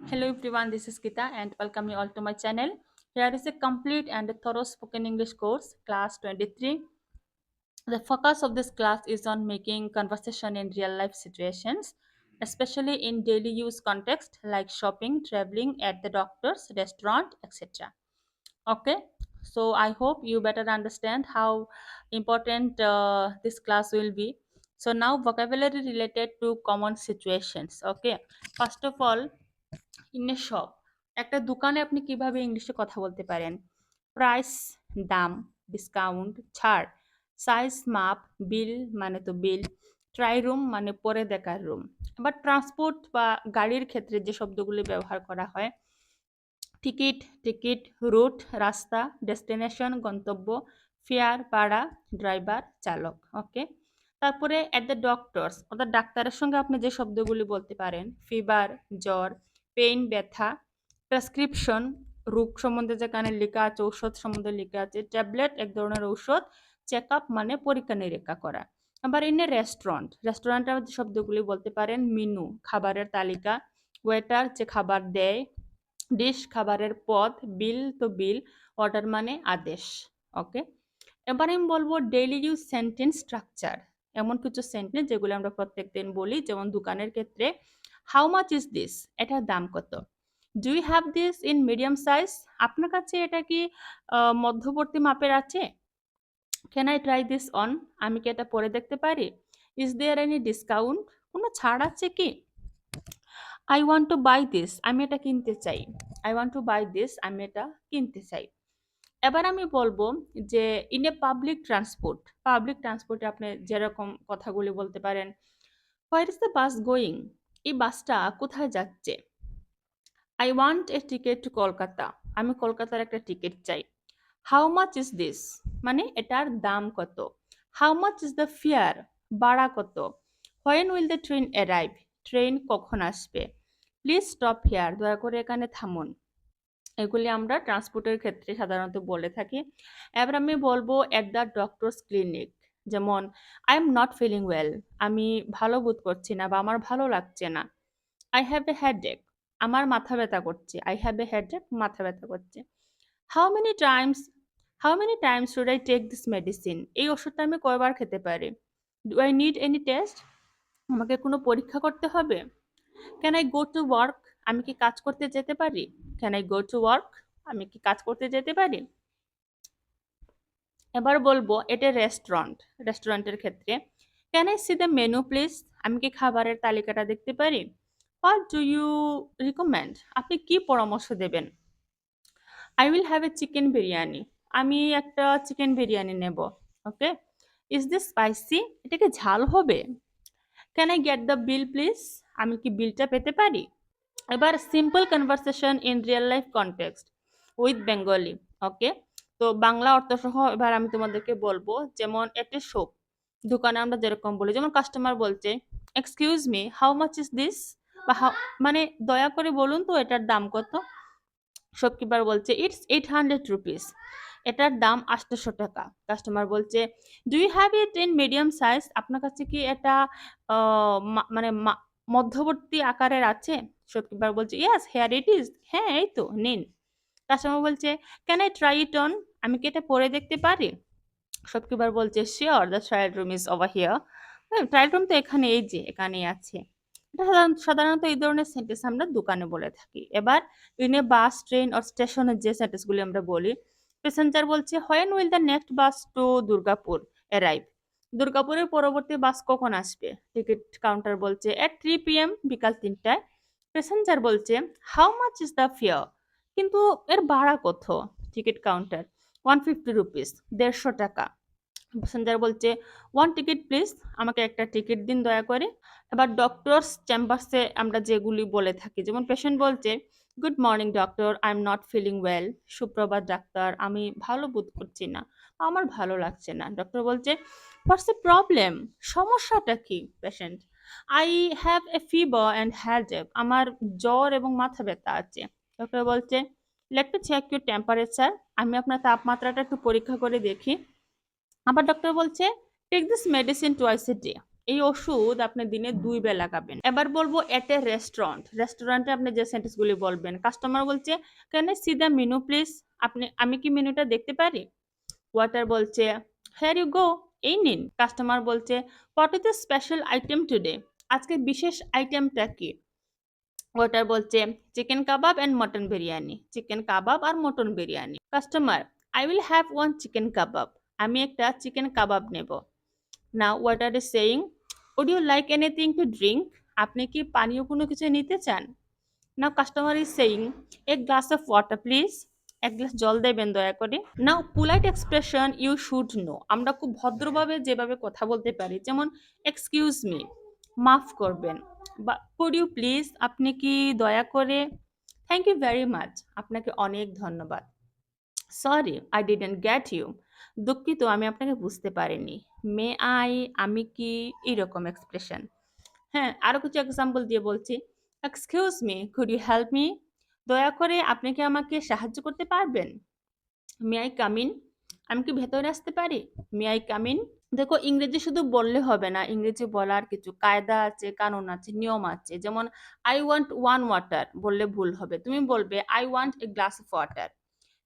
Hello everyone, this is Gita and welcome you all to my channel. Here is a complete and thorough spoken English course, class 23. The focus of this class is on making conversation in real life situations, especially in daily use context like shopping, traveling, at the doctor's, restaurant, etc. Okay, so I hope you better understand how important this class will be. So now vocabulary related to common situations. Okay, first of all, in a shop একটা দোকানে আপনি কিভাবে ইংলিশে কথা বলতে পারেন? Price, দাম, discount, ছাড়, সাইজ, মাপ, বিল মানে তো বিল, ট্রাই রুম মানে পরে দেখার রুম। আবার ট্রান্সপোর্ট বা গাড়ির ক্ষেত্রে যে শব্দগুলি ব্যবহার করা হয়, টিকিট, টিকিট, রুট, রাস্তা, ডেস্টিনেশন, গন্তব্য, ফেয়ার, ভাড়া, ড্রাইভার, চালক। ওকে, তারপরে অ্যাট দ্য ডক্টরস অর্থাৎ ডাক্তারের সঙ্গে আপনি যে শব্দগুলি বলতে পারেন, ফিভার, জ্বর, পেইন, ব্যথা, প্রেসক্রিপশন, রোগ সম্বন্ধে যেখানে লেখা আছে, ঔষধ সম্বন্ধে লেখা আছে, ট্যাবলেট এক ধরনের ঔষধ, চেক আপ মানে পরীক্ষা নিরীক্ষা করা। আবার ইন এ রেস্টুরেন্ট, রেস্টুরেন্টের যে শব্দগুলি বলতে পারেন, মেনু খাবারের তালিকা, ওয়েটার যে খাবার দেয়, ডিশ খাবারের পদ, বিল তো বিল, অর্ডার মানে আদেশ। ওকে, এবার আমি বলবো ডেইলি ইউজ সেন্টেন্স স্ট্রাকচার, এমন কিছু সেন্টেন্স যেগুলো আমরা প্রত্যেকদিন বলি, যেমন দোকানের ক্ষেত্রে হাউ মাচ ইজ দিস, এটার দাম কত? Do you have this in medium size, আপনার কাছে এটা কি মধ্যবর্তী মাপের আছে? Can I try this on, আমি কি এটা পরে দেখতে পারি? ইজ দেয়ার এনি ডিসকাউন্ট, কোনো ছাড় আছে কি? I want to buy this, আমি এটা কিনতে চাই। I want to buy this, আমি এটা কিনতে চাই। এবার আমি বলবো যে in a public transport, public ট্রান্সপোর্টে আপনি যেরকম কথাগুলি বলতে পারেন, where is the bus going, এই বাসটা কোথায় যাচ্ছে? I want a ticket to Kolkata, আমি কলকাতার একটা টিকিট চাই। হাউ মাচ ইজ দিস, মানে এটার দাম কত? How much is the fair, ভাড়া কত? When will the train arrive, train কখন আসবে? প্লিজ স্টপ হিয়ার, দয়া করে এখানে থামুন। এগুলি আমরা ট্রান্সপোর্টের ক্ষেত্রে সাধারণত বলে থাকি। এবার আমি বলবো এট দ্য ডক্টরস ক্লিনিক, যেমন I am not feeling well, আমি ভালো বোধ করছি না বা আমার ভালো লাগছে না। আই হ্যাভ এ হেডেক, আমার মাথা ব্যথা করছে। আই হ্যাভ এ হেডেক, মাথা ব্যথা করছে। How many times, how many times should I take this medicine, এই ওষুধটা আমি কয়বার খেতে পারি? Do I need any test, আমাকে কোনো পরীক্ষা করতে হবে? Can I go to work, আমি কি কাজ করতে যেতে পারি? Can I go to work, আমি কি কাজ করতে যেতে পারি? এবার বলবো এটা রেস্টুরেন্ট, রেস্টুরেন্টের ক্ষেত্রে can I C the menu please, আমি কি খাবারের তালিকাটা দেখতে পারি? হোয়াট ডু ইউ রিকমেন্ড, আপনি কি পরামর্শ দেবেন? I will have a chicken biryani, আমি একটা চিকেন বিরিয়ানি নেব। ওকে, ইজ দিস স্পাইসি, এটা কি ঝাল হবে? Can I get the bill please, আমি কি বিলটা পেতে পারি? এবার simple conversation in real life context with Bengali. Okay, তো বাংলা অর্থ সহ এবার আমি তোমাদেরকে বলবো, যেমন একটা শপ, দোকানে আমরা যেরকম বলি, যেমন কাস্টমার বলছে excuse me how much is this, বা মানে দয়া করে বলুন তো এটার দাম কত? শপকিপার বলছে ইটস 800 রুপিস, এটার দাম 800 টাকা। কাস্টমার বলছে do you have it in medium size, আপনার কাছে কি এটা মানে মধ্যবর্তী আকারের আছে? শপকিপার বলছে ইয়েস হেয়ার ইট ইজ, হ্যাঁ এই তো নিন। কাস্টমার বলছে can I try it on, আমি কি এটা পরে দেখতে পারি? শপকিপার বলছে sure, the trial room is over here, trial room তো এখানে, এই যে এখানেই আছে। এটা সাধারণত এই ধরনের সেন্টেন্স আমরা দোকানে বলে থাকি। এবার in a bus, train or স্টেশনের যে সেন্টেন্সগুলি আমরা বলি, প্যাসেঞ্জার বলছে when will the next bus to Durgapur arrive, দুর্গাপুরের পরবর্তী বাস কখন আসবে? টিকিট কাউন্টার বলছে এট 3 PM, বিকাল 3টায়। প্যাসেঞ্জার বলছে how much is the fair, কিন্তু এর ভাড়া কত? টিকিট কাউন্টার 150 রুপিস, 150 টাকা। প্যাসেঞ্জার বলছে ওয়ান টিকিট প্লিজ, আমাকে একটা টিকিট দিন দয়া করে। এবার ডক্টরস চেম্বার্সে আমরা যেগুলি বলে থাকি, যেমন পেশেন্ট বলছে good morning doctor, I am not feeling well, সুপ্রভাত ডাক্তার, আমি ভালো বোধ করছি না, আমার ভালো লাগছে না। ডক্টর বলছে হোয়াটস দ্য প্রবলেম, সমস্যাটা কি? Patient I have a fever and headache, আমার জ্বর এবং মাথা ব্যথা আছে। ডক্টর বলছে let me check your temperature, আমি আপনার তাপমাত্রাটা একটু পরীক্ষা করে দেখি। আবার ডক্টর বলছে take this medicine twice a day, এই ওষুধ আপনি দিনে 2 বেলা খাবেন। এবার বলবো এট এ রেস্টুরেন্ট। রেস্টুরেন্টে আপনি যে সেন্টেন্সগুলি বলবেন, কাস্টমার বলছে, "can I C the menu please?" আমি কি মেনুটা দেখতে পারি? ওয়েটার বলছে, "হিয়ার ইউ গো।" এই নিন। কাস্টমার বলছে, "what is the special item today?" আজকে বিশেষ আইটেমটা কি? ওয়েটার বলছে, "chicken kebab and mutton biryani." Chicken kebab আর mutton biryani. Customer, "I will have one chicken kebab." আমি একটা চিকেন কাবাব নেব। Now waiter is saying, "would you like anything to drink?" আপনি কি পানীয় কোনো কিছু নিতে চান? Now customer is saying, "a glass of water please." এক গ্লাস জল দেবেন দয়া করে। নাও polite expression you should know. আমরা খুব ভদ্রভাবে যেভাবে কথা বলতে পারি, যেমন এক্সকিউজ মি, মাফ করবেন, বা কুড ইউ প্লিজ, আপনি কি দয়া করে, থ্যাংক ইউ ভেরি মাচ, আপনাকে অনেক ধন্যবাদ, sorry I didn't get you, দুঃখিত আমি আপনাকে বুঝতে পারিনি, মে আই, আমি কি, এরকম এক্সপ্রেশন। হ্যাঁ, আরো কিছু এক্সাম্পল দিয়ে বলছি। Excuse me, could you help me? দয়া করে আপনি কি আমাকে সাহায্য করতে পারবেন? May I come in? আমি কি ভেতরে আসতে পারি? May I come in? দেখো, ইংরেজি শুধু বললে হবে না, ইংরেজি বলার কিছু কায়দা আছে, কানুন আছে, নিয়ম আছে। যেমন আই ওয়ান্ট ওয়ান ওয়াটার বললে ভুল হবে, তুমি বলবে I want A glass of water.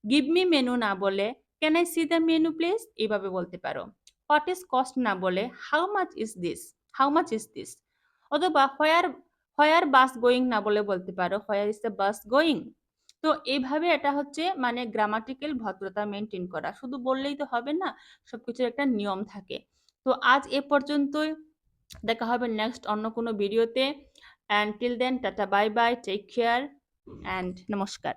Give me menu না বলে can I C the menu please এইভাবে বলতে পারো। হোয়াট ইজ কস্ট না বলে how much is this, how much is this. অথবা হোয়ার, হোয়ার বাস গোয়িং না বলে বলতে পারো হোয়ার ইজ দ্য বাস গোয়িং। তো এইভাবে এটা হচ্ছে মানে গ্রামাটিক্যাল ভদ্রতা মেনটেন করা। শুধু বললেই তো হবে না, সবকিছুর একটা নিয়ম থাকে। তো আজ এ পর্যন্তই। দেখা হবে নেক্সট অন্য কোনো ভিডিওতে। And till then ta-ta, bye bye, take care and নমস্কার।